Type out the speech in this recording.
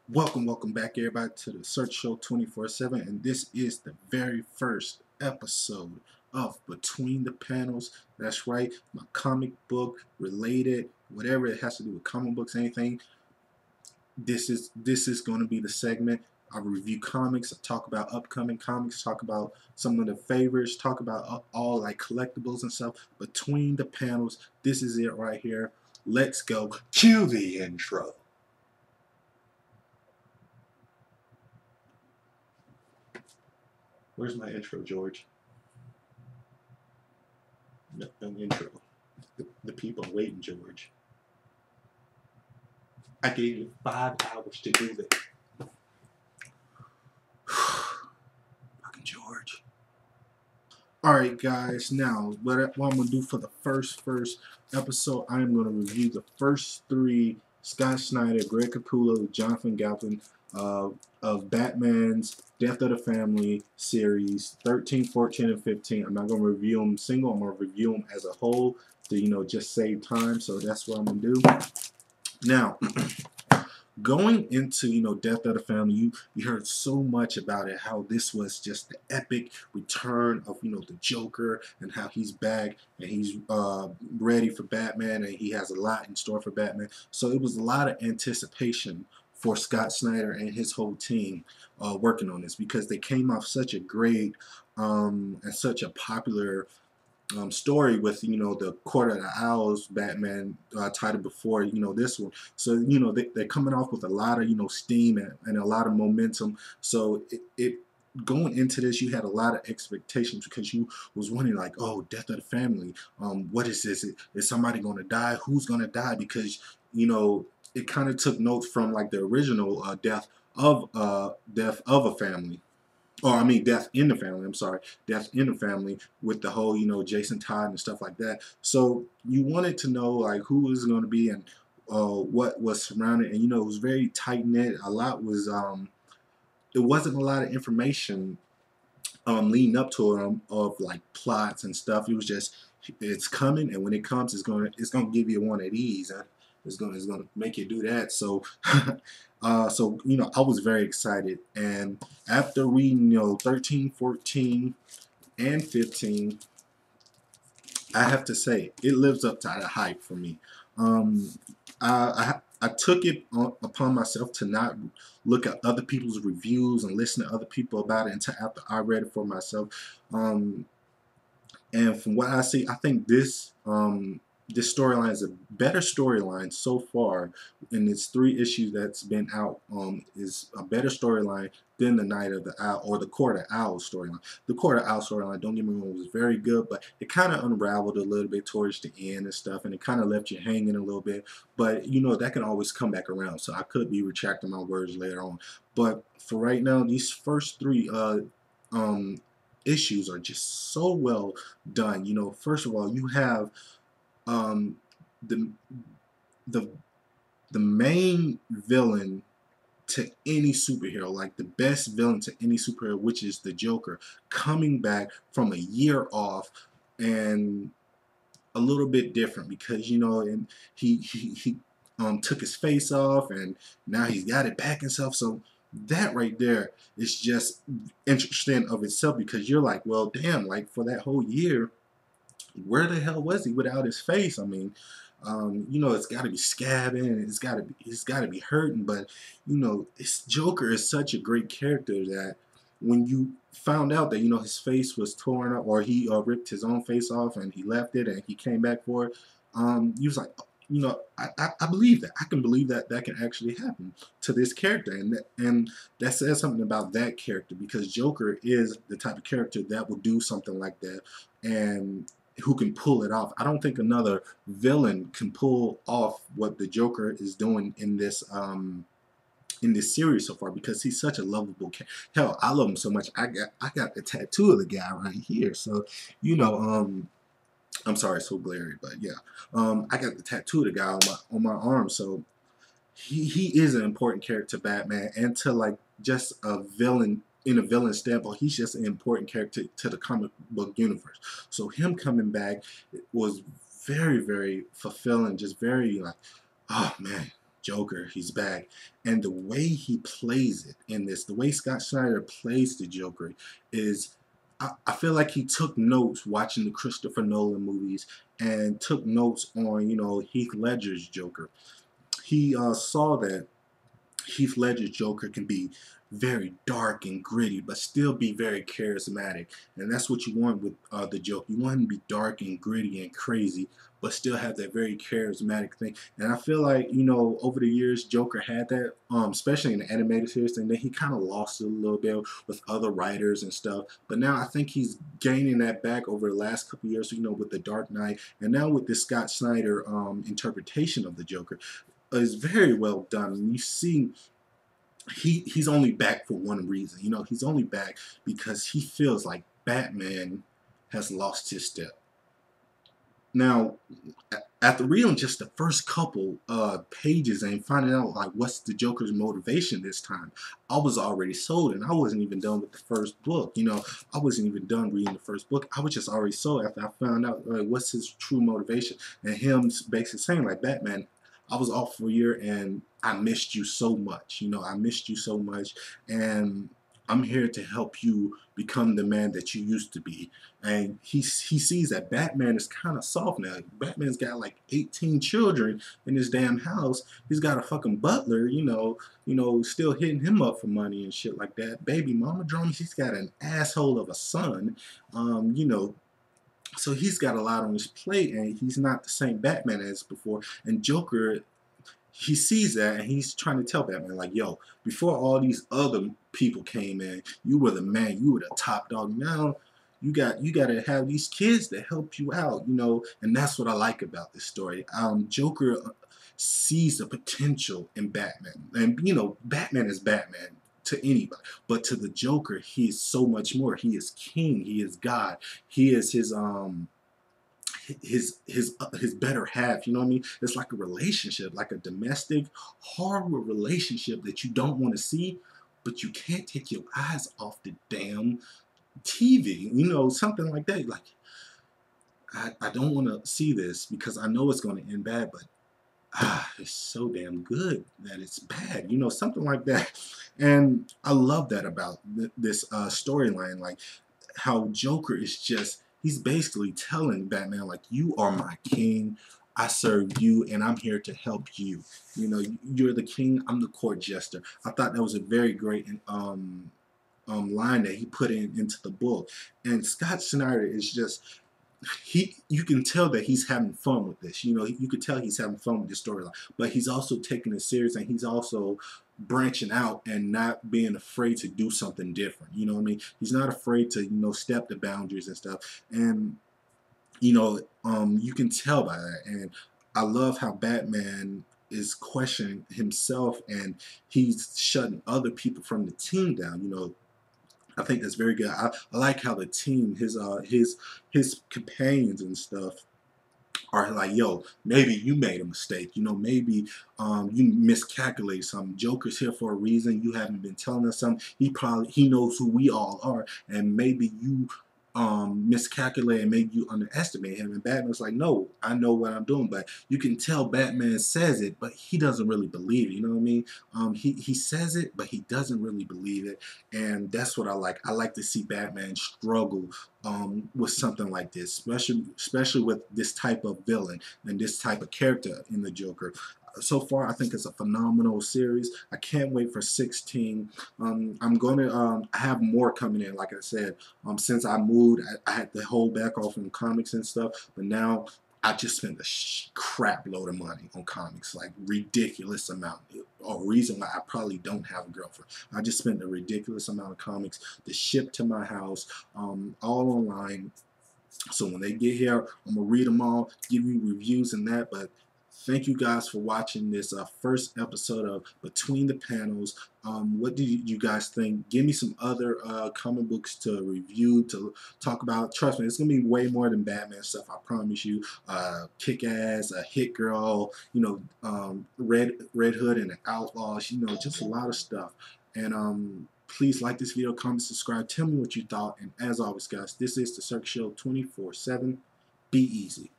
Welcome back everybody to the Search Show 24/7, and this is the very first episode of Between the Panels. That's right, my comic book related, whatever it has to do with comic books, anything. This is going to be the segment. I review comics, I talk about upcoming comics, talk about some of the favorites, talk about all like collectibles and stuff. Between the Panels, this is it right here. Let's go. Cue the intro. Where's my intro, George? No intro. The people are waiting, George. I gave you 5 hours to do this. Fucking George. Alright, guys. Now, what I'm going to do for the first episode, I'm going to review the first 3 Scott Snyder, Greg Capullo, Jonathan Galpin of Batman's Death of the Family series 13, 14, and 15. I'm not going to review them single. I'm going to review them as a whole to, just save time. So that's what I'm going to do. Now, going into, Death of the Family, you heard so much about it, how this was just the epic return of, the Joker, and how he's back and he's ready for Batman, and he has a lot in store for Batman. So it was a lot of anticipation for Scott Snyder and his whole team working on this, because they came off such a great and such a popular story with the Court of the Owls Batman title before this one. So they're coming off with a lot of steam and a lot of momentum. So it going into this, you had a lot of expectations, because you was wondering like, oh, Death of the Family, what is this? Is somebody going to die? Who's going to die? Because it kind of took notes from like the original death of a family. Or I mean, Death in the Family. I'm sorry, Death in the Family, with the whole Jason Todd and stuff like that. So you wanted to know like who was going to be and what was surrounded, and it was very tight knit. A lot was it wasn't a lot of information leading up to it of like plots and stuff. It was just, it's coming, and when it comes, it's gonna give you one of these. It's gonna make you do that. So so I was very excited, and after reading 13, 14, and 15, I have to say it lives up to the hype for me. I took it upon myself to not look at other people's reviews and listen to other people about it until after I read it for myself. And from what I see, I think this storyline is a better storyline so far in its 3 issues that's been out. Is a better storyline than the Night of the Owl or the Court of Owls storyline. The Court of Owls storyline, don't get me wrong, was very good, but it kind of unraveled a little bit towards the end and stuff, and it kind of left you hanging a little bit. But that can always come back around, so I could be retracting my words later on. But for right now, these first 3 issues are just so well done. First of all, you have the the the main villain to any superhero, like the best villain to any superhero, which is the Joker, coming back from a year off, and a little bit different, because and he took his face off, and now he's got it back and stuff. So that right there is just interesting of itself, because you're like, well, damn, like for that whole year, where the hell was he without his face? I mean, it's got to be scabbing, it's got to be hurting, but this Joker is such a great character that when you found out that his face was torn up, or he ripped his own face off and he left it and he came back for it, you was like, I believe that. I can believe that that can actually happen to this character, and that says something about that character, because Joker is the type of character that will do something like that, and who can pull it off. I don't think another villain can pull off what the Joker is doing in this series so far, because he's such a lovable character. Hell, I love him so much. I got the tattoo of the guy right here. So I'm sorry, it's so glary, but yeah, I got the tattoo of the guy on my arm. So he is an important character to Batman, and to like just a villain. In a villain standpoint, he's just an important character to the comic book universe. So him coming back was very, very fulfilling. Just very like, oh man, Joker, he's back. And the way he plays it in this, the way Scott Snyder plays the Joker is, I feel like he took notes watching the Christopher Nolan movies and took notes on, you know, Heath Ledger's Joker. He saw that Heath Ledger's Joker can be very dark and gritty, but still be very charismatic. And that's what you want with the Joker. You want him to be dark and gritty and crazy, but still have that very charismatic thing. And I feel like, you know, over the years, Joker had that, especially in the animated series, and then he kind of lost it a little bit with other writers and stuff. But now I think he's gaining that back over the last couple years, you know, with The Dark Knight, and now with this Scott Snyder interpretation of the Joker. Is very well done. You see, he's only back for one reason. You know, he's only back because he feels like Batman has lost his step. Now, after reading just the first couple pages and finding out like what's the Joker's motivation this time, I was already sold, and I wasn't even done with the first book. You know, I wasn't even done reading the first book. I was just already sold after I found out like what's his true motivation, and him basically saying like, Batman, I was off for a year and I missed you so much. You know, I missed you so much, and I'm here to help you become the man that you used to be. And he sees that Batman is kind of soft now. Batman's got like 18 children in his damn house. He's got a fucking butler, you know, still hitting him up for money and shit like that. Baby mama drama, he's got an asshole of a son, you know. So he's got a lot on his plate, and he's not the same Batman as before. And Joker, he sees that, and he's trying to tell Batman, like, yo, before all these other people came in, you were the man, you were the top dog. Now you got to have these kids that help you out, you know. And that's what I like about this story. Joker sees the potential in Batman, and you know, Batman is Batman to anybody, but to the Joker, he is so much more. He is king, he is God, he is his better half. You know what I mean? It's like a relationship, like a domestic hardwood relationship that you don't want to see, but you can't take your eyes off the damn TV, you know, something like that. Like, I don't want to see this because I know it's going to end bad, but it's so damn good that it's bad, you know, something like that. And I love that about this storyline, like how Joker is just, he's basically telling Batman, like, you are my king, I serve you, and I'm here to help you. You know, you're the king, I'm the court jester. I thought that was a very great line that he put into the book. And Scott Snyder is just, you can tell that he's having fun with this. You know, you could tell he's having fun with this storyline, but he's also taking it serious, and he's also branching out and not being afraid to do something different. You know what I mean? He's not afraid to, you know, step the boundaries and stuff. And you know, you can tell by that. And I love how Batman is questioning himself, and he's shutting other people from the team down. You know, I think that's very good. I like how the team, his companions and stuff, are like, yo, maybe you made a mistake. You know, maybe you miscalculated something. Joker's here for a reason. You haven't been telling us something. He knows who we all are, and maybe you miscalculate and maybe you underestimate him. And Batman's like, no, I know what I'm doing. But you can tell Batman says it, but he doesn't really believe it. You know what I mean? He says it, but he doesn't really believe it. And that's what I like. I like to see Batman struggle with something like this, especially with this type of villain and this type of character in the Joker. So far, I think it's a phenomenal series. I can't wait for 16. I'm going to have more coming in, like I said. Since I moved, I had to hold back off on comics and stuff, but now I just spent a crap load of money on comics, like ridiculous amount. A reason why I probably don't have a girlfriend. I just spent a ridiculous amount of comics to ship to my house, all online. So when they get here, I'm going to read them all, give you reviews and that, but thank you guys for watching this first episode of Between the Panels. What do you guys think? Give me some other comic books to review, to talk about. Trust me, it's going to be way more than Batman stuff, I promise you. Kick-Ass, Hit Girl, you know, Red Hood and the Outlaws, you know, just a lot of stuff. And please like this video, comment, subscribe, tell me what you thought. And as always, guys, this is the Circus Show 24/7. Be easy.